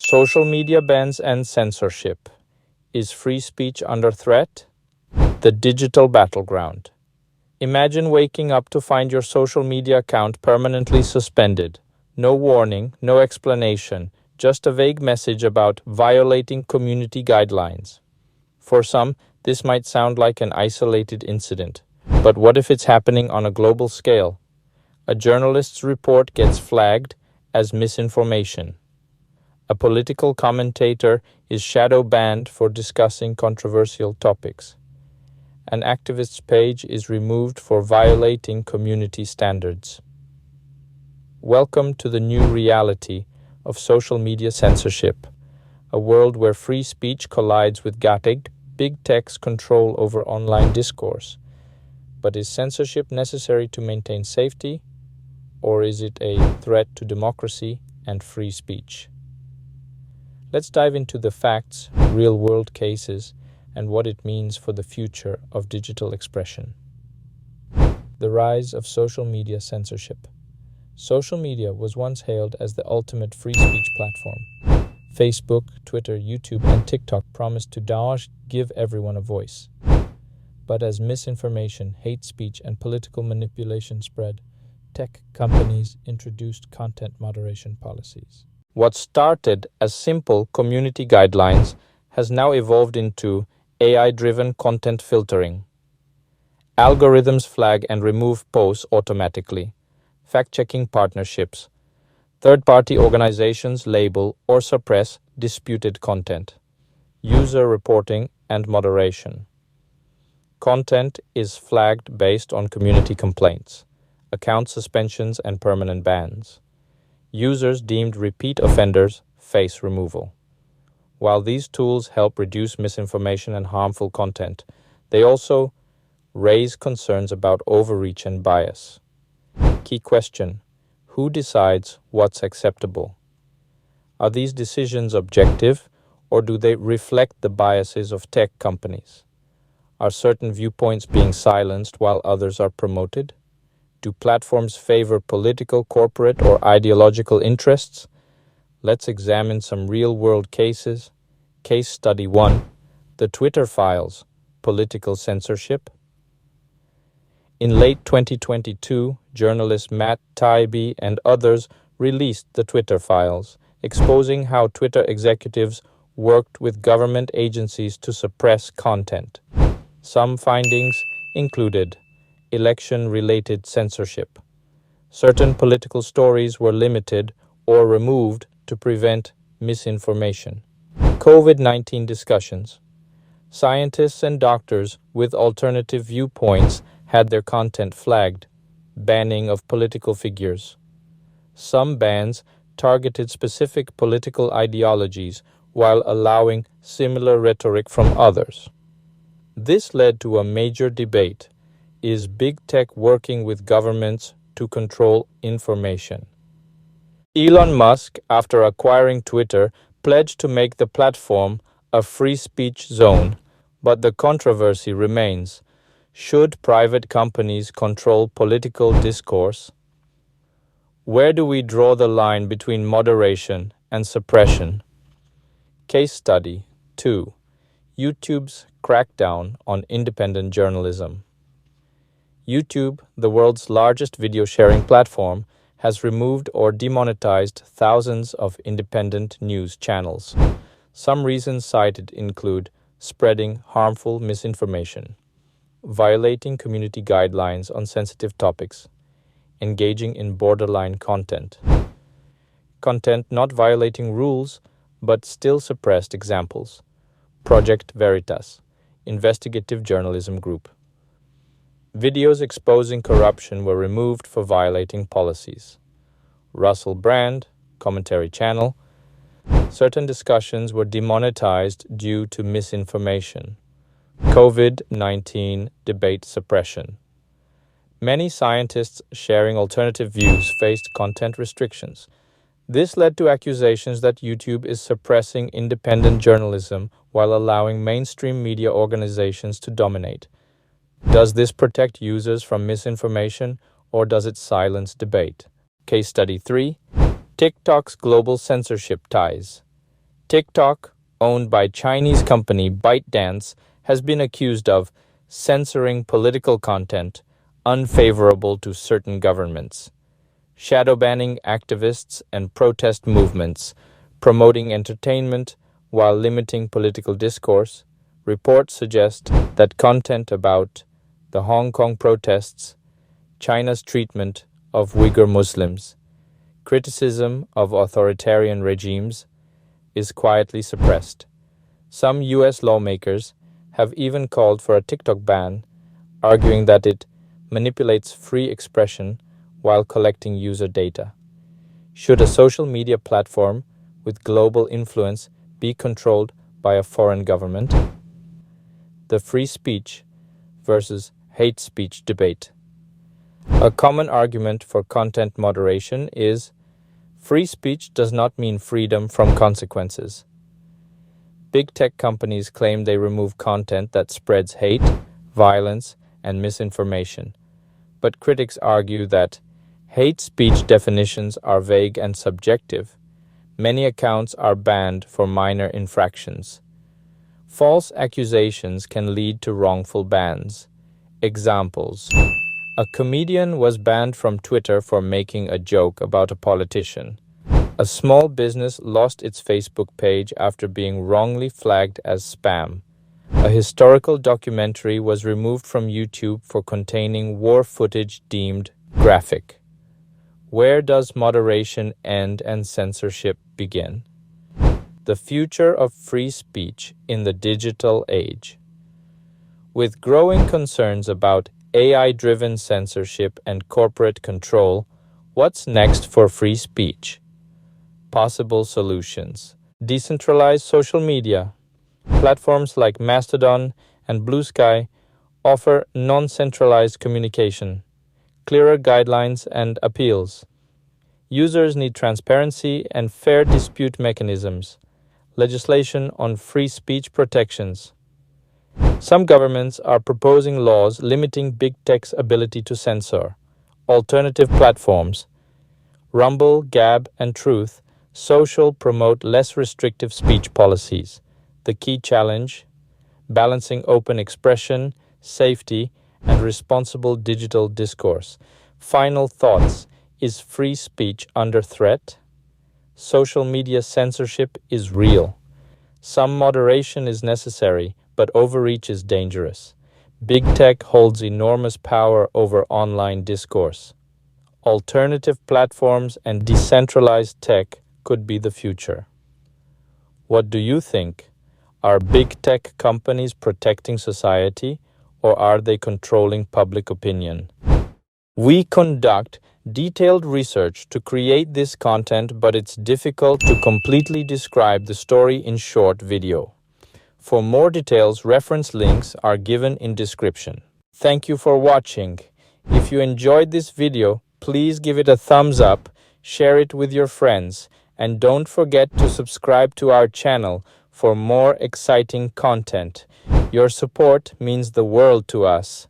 Social media bans and censorship. Is free speech under threat? The digital battleground. Imagine waking up to find your social media account permanently suspended. No warning, no explanation, just a vague message about violating community guidelines. For some, this might sound like an isolated incident. But what if it's happening on a global scale? A journalist's report gets flagged as misinformation. A political commentator is shadow banned for discussing controversial topics. An activist's page is removed for violating community standards. Welcome to the new reality of social media censorship, a world where free speech collides with big tech's control over online discourse. But is censorship necessary to maintain safety, or is it a threat to democracy and free speech? Let's dive into the facts, real-world cases, and what it means for the future of digital expression. The rise of social media censorship. Social media was once hailed as the ultimate free speech platform. Facebook, Twitter, YouTube, and TikTok promised to give everyone a voice. But as misinformation, hate speech, and political manipulation spread, tech companies introduced content moderation policies. What started as simple community guidelines has now evolved into AI-driven content filtering. Algorithms flag and remove posts automatically. Fact-checking partnerships. Third-party organizations label or suppress disputed content. User reporting and moderation. Content is flagged based on community complaints, account suspensions, and permanent bans. Users deemed repeat offenders face removal. While these tools help reduce misinformation and harmful content, they also raise concerns about overreach and bias. Key question: who decides what's acceptable? Are these decisions objective, or do they reflect the biases of tech companies? Are certain viewpoints being silenced while others are promoted? Do platforms favor political, corporate, or ideological interests? Let's examine some real-world cases. Case Study 1. The Twitter Files. Political Censorship. In late 2022, journalist Matt Taibbi and others released the Twitter Files, exposing how Twitter executives worked with government agencies to suppress content. Some findings included election-related censorship. Certain political stories were limited or removed to prevent misinformation. COVID-19 discussions. Scientists and doctors with alternative viewpoints had their content flagged. Banning of political figures. Some bans targeted specific political ideologies while allowing similar rhetoric from others. This led to a major debate. Is big tech working with governments to control information? Elon Musk, after acquiring Twitter, pledged to make the platform a free speech zone, but the controversy remains. Should private companies control political discourse? Where do we draw the line between moderation and suppression? Case Study 2. YouTube's crackdown on independent journalism. YouTube, the world's largest video sharing platform, has removed or demonetized thousands of independent news channels. Some reasons cited include spreading harmful misinformation, violating community guidelines on sensitive topics, engaging in borderline content not violating rules but still suppressed. Examples: Project Veritas, investigative journalism group. Videos exposing corruption were removed for violating policies. Russell Brand, commentary channel. Certain discussions were demonetized due to misinformation. COVID-19 debate suppression. Many scientists sharing alternative views faced content restrictions. This led to accusations that YouTube is suppressing independent journalism while allowing mainstream media organizations to dominate. Does this protect users from misinformation, or does it silence debate? Case Study 3. TikTok's global censorship ties. TikTok, owned by Chinese company ByteDance, has been accused of censoring political content unfavorable to certain governments, shadow banning activists and protest movements, promoting entertainment while limiting political discourse. Reports suggest that content about the Hong Kong protests, China's treatment of Uyghur Muslims, criticism of authoritarian regimes is quietly suppressed. Some US lawmakers have even called for a TikTok ban, arguing that it manipulates free expression while collecting user data. Should a social media platform with global influence be controlled by a foreign government? The free speech versus hate speech debate. A common argument for content moderation is free speech does not mean freedom from consequences. Big tech companies claim they remove content that spreads hate, violence, and misinformation. But critics argue that hate speech definitions are vague and subjective. Many accounts are banned for minor infractions. False accusations can lead to wrongful bans. Examples: a comedian was banned from Twitter for making a joke about a politician. A small business lost its Facebook page after being wrongly flagged as spam. A historical documentary was removed from YouTube for containing war footage deemed graphic. Where does moderation end and censorship begin? The future of free speech in the digital age. With growing concerns about AI-driven censorship and corporate control, what's next for free speech? Possible solutions. Decentralized social media. Platforms like Mastodon and Blue Sky offer non-centralized communication, clearer guidelines and appeals. Users need transparency and fair dispute mechanisms. Legislation on free speech protections. Some governments are proposing laws limiting big tech's ability to censor. Alternative platforms. Rumble, Gab, and Truth Social promote less restrictive speech policies. The key challenge: balancing open expression, safety, and responsible digital discourse. Final thoughts: is free speech under threat? Social media censorship is real. Some moderation is necessary, but overreach is dangerous. Big tech holds enormous power over online discourse. Alternative platforms and decentralized tech could be the future. What do you think? Are big tech companies protecting society, or are they controlling public opinion? We conduct detailed research to create this content, but it's difficult to completely describe the story in short video. For more details, reference links are given in description. Thank you for watching. If you enjoyed this video, please give it a thumbs up, share it with your friends, and don't forget to subscribe to our channel for more exciting content. Your support means the world to us.